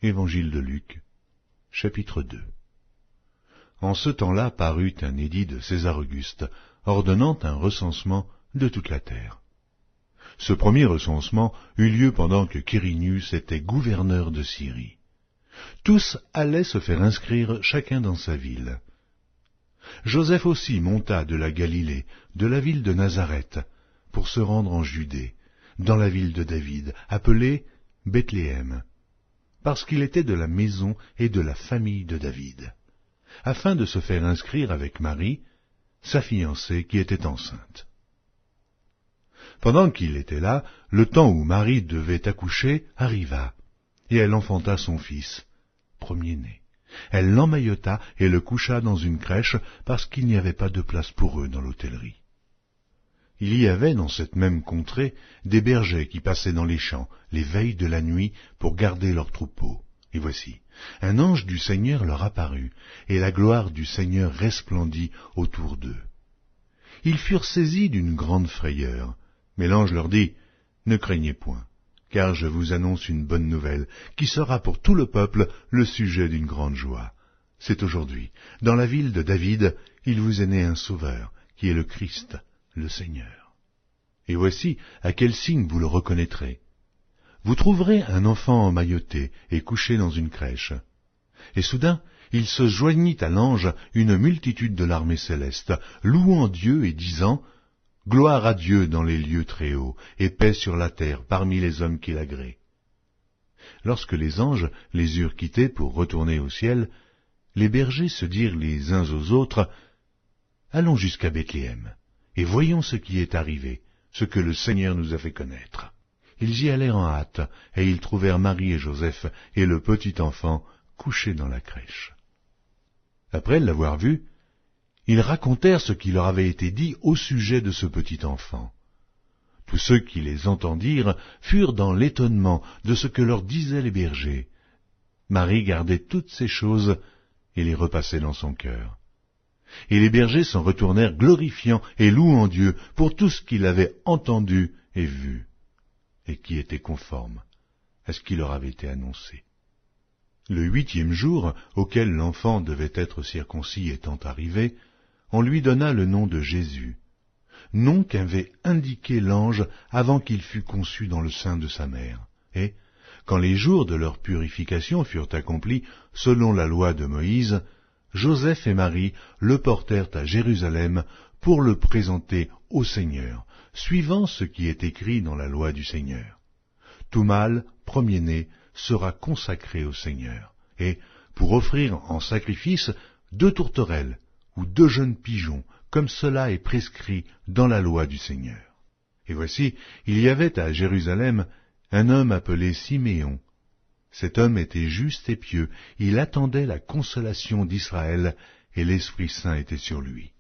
Évangile de Luc, chapitre 2. En ce temps-là parut un édit de César Auguste, ordonnant un recensement de toute la terre. Ce premier recensement eut lieu pendant que Quirinius était gouverneur de Syrie. Tous allaient se faire inscrire chacun dans sa ville. Joseph aussi monta de la Galilée, de la ville de Nazareth, pour se rendre en Judée, dans la ville de David, appelée Bethléem, parce qu'il était de la maison et de la famille de David, afin de se faire inscrire avec Marie, sa fiancée qui était enceinte. Pendant qu'il était là, le temps où Marie devait accoucher arriva, et elle enfanta son fils, premier-né. Elle l'emmaillota et le coucha dans une crèche, parce qu'il n'y avait pas de place pour eux dans l'hôtellerie. Il y avait dans cette même contrée des bergers qui passaient dans les champs les veilles de la nuit pour garder leurs troupeaux. Et voici, un ange du Seigneur leur apparut, et la gloire du Seigneur resplendit autour d'eux. Ils furent saisis d'une grande frayeur, mais l'ange leur dit, « Ne craignez point, car je vous annonce une bonne nouvelle, qui sera pour tout le peuple le sujet d'une grande joie. C'est aujourd'hui, dans la ville de David, il vous est né un sauveur, qui est le Christ, le Seigneur. Et voici à quel signe vous le reconnaîtrez. Vous trouverez un enfant emmailloté et couché dans une crèche. » Et soudain, il se joignit à l'ange une multitude de l'armée céleste, louant Dieu et disant, « Gloire à Dieu dans les lieux très hauts, et paix sur la terre parmi les hommes qui l'agréent. » Lorsque les anges les eurent quittés pour retourner au ciel, les bergers se dirent les uns aux autres, « Allons jusqu'à Bethléem, et voyons ce qui est arrivé, ce que le Seigneur nous a fait connaître. » Ils y allèrent en hâte, et ils trouvèrent Marie et Joseph et le petit enfant couché dans la crèche. Après l'avoir vu, ils racontèrent ce qui leur avait été dit au sujet de ce petit enfant. Tous ceux qui les entendirent furent dans l'étonnement de ce que leur disaient les bergers. Marie gardait toutes ces choses et les repassait dans son cœur. Et les bergers s'en retournèrent glorifiant et louant Dieu pour tout ce qu'ils avaient entendu et vu, et qui était conforme à ce qui leur avait été annoncé. Le 8e jour, auquel l'enfant devait être circoncis étant arrivé, on lui donna le nom de Jésus, nom qu'avait indiqué l'ange avant qu'il fût conçu dans le sein de sa mère. Et, quand les jours de leur purification furent accomplis selon la loi de Moïse, Joseph et Marie le portèrent à Jérusalem pour le présenter au Seigneur, suivant ce qui est écrit dans la loi du Seigneur. Tout mâle, premier-né, sera consacré au Seigneur, et pour offrir en sacrifice 2 tourterelles ou 2 jeunes pigeons, comme cela est prescrit dans la loi du Seigneur. Et voici, il y avait à Jérusalem un homme appelé Siméon. Cet homme était juste et pieux, il attendait la consolation d'Israël, et l'Esprit Saint était sur lui.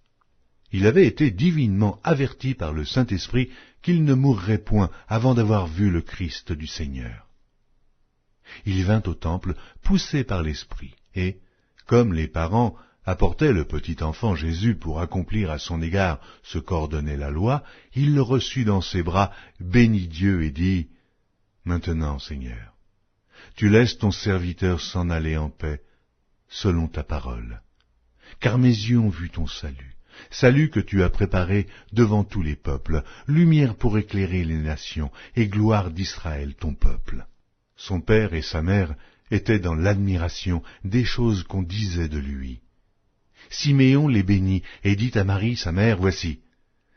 Il avait été divinement averti par le Saint-Esprit qu'il ne mourrait point avant d'avoir vu le Christ du Seigneur. Il vint au temple, poussé par l'Esprit, et, comme les parents apportaient le petit enfant Jésus pour accomplir à son égard ce qu'ordonnait la loi, il le reçut dans ses bras, bénit Dieu et dit, « Maintenant, Seigneur, tu laisses ton serviteur s'en aller en paix, selon ta parole. Car mes yeux ont vu ton salut, salut que tu as préparé devant tous les peuples, lumière pour éclairer les nations, et gloire d'Israël ton peuple. » Son père et sa mère étaient dans l'admiration des choses qu'on disait de lui. Siméon les bénit et dit à Marie sa mère, « Voici,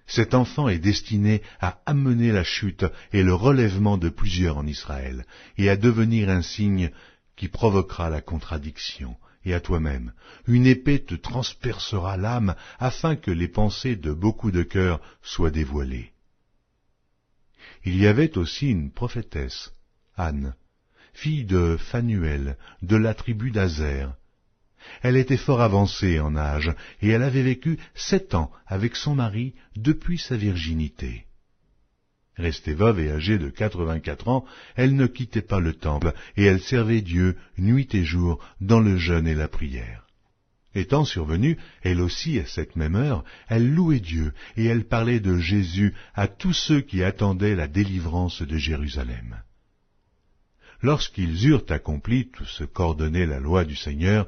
cet enfant est destiné à amener la chute et le relèvement de plusieurs en Israël, et à devenir un signe qui provoquera la contradiction. Et à toi-même, une épée te transpercera l'âme, afin que les pensées de beaucoup de cœurs soient dévoilées. » Il y avait aussi une prophétesse, Anne, fille de Phanuel, de la tribu d'Aser. Elle était fort avancée en âge, et elle avait vécu 7 ans avec son mari depuis sa virginité. Restée veuve et âgée de 84 ans, elle ne quittait pas le temple, et elle servait Dieu nuit et jour dans le jeûne et la prière. Étant survenue, elle aussi à cette même heure, elle louait Dieu, et elle parlait de Jésus à tous ceux qui attendaient la délivrance de Jérusalem. Lorsqu'ils eurent accompli tout ce qu'ordonnait la loi du Seigneur,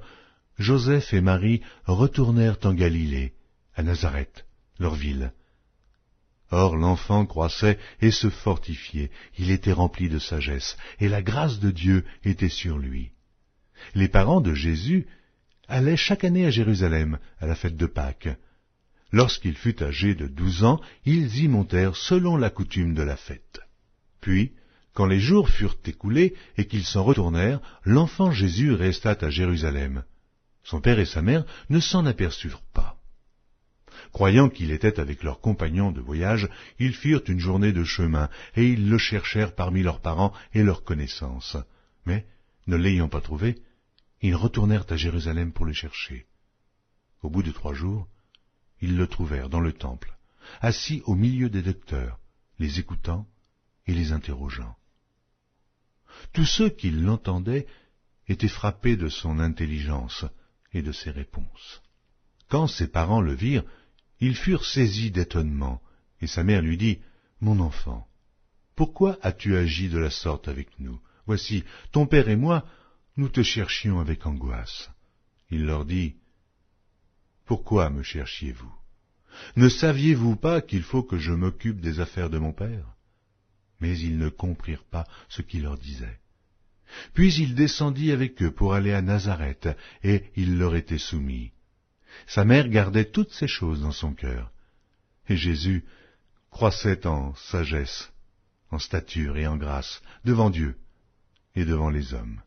Joseph et Marie retournèrent en Galilée, à Nazareth, leur ville. Or l'enfant croissait et se fortifiait, il était rempli de sagesse, et la grâce de Dieu était sur lui. Les parents de Jésus allaient chaque année à Jérusalem, à la fête de Pâques. Lorsqu'il fut âgé de 12 ans, ils y montèrent selon la coutume de la fête. Puis, quand les jours furent écoulés et qu'ils s'en retournèrent, l'enfant Jésus resta à Jérusalem. Son père et sa mère ne s'en aperçurent pas. Croyant qu'il était avec leurs compagnons de voyage, ils firent une journée de chemin, et ils le cherchèrent parmi leurs parents et leurs connaissances. Mais, ne l'ayant pas trouvé, ils retournèrent à Jérusalem pour le chercher. Au bout de 3 jours, ils le trouvèrent dans le temple, assis au milieu des docteurs, les écoutant et les interrogeant. Tous ceux qui l'entendaient étaient frappés de son intelligence et de ses réponses. Quand ses parents le virent, ils furent saisis d'étonnement, et sa mère lui dit, « Mon enfant, pourquoi as-tu agi de la sorte avec nous? Voici, ton père et moi, nous te cherchions avec angoisse. » Il leur dit, « Pourquoi me cherchiez-vous? Ne saviez-vous pas qu'il faut que je m'occupe des affaires de mon père? » Mais ils ne comprirent pas ce qu'il leur disait. Puis il descendit avec eux pour aller à Nazareth, et il leur était soumis. Sa mère gardait toutes ces choses dans son cœur. Et Jésus croissait en sagesse, en stature et en grâce, devant Dieu et devant les hommes.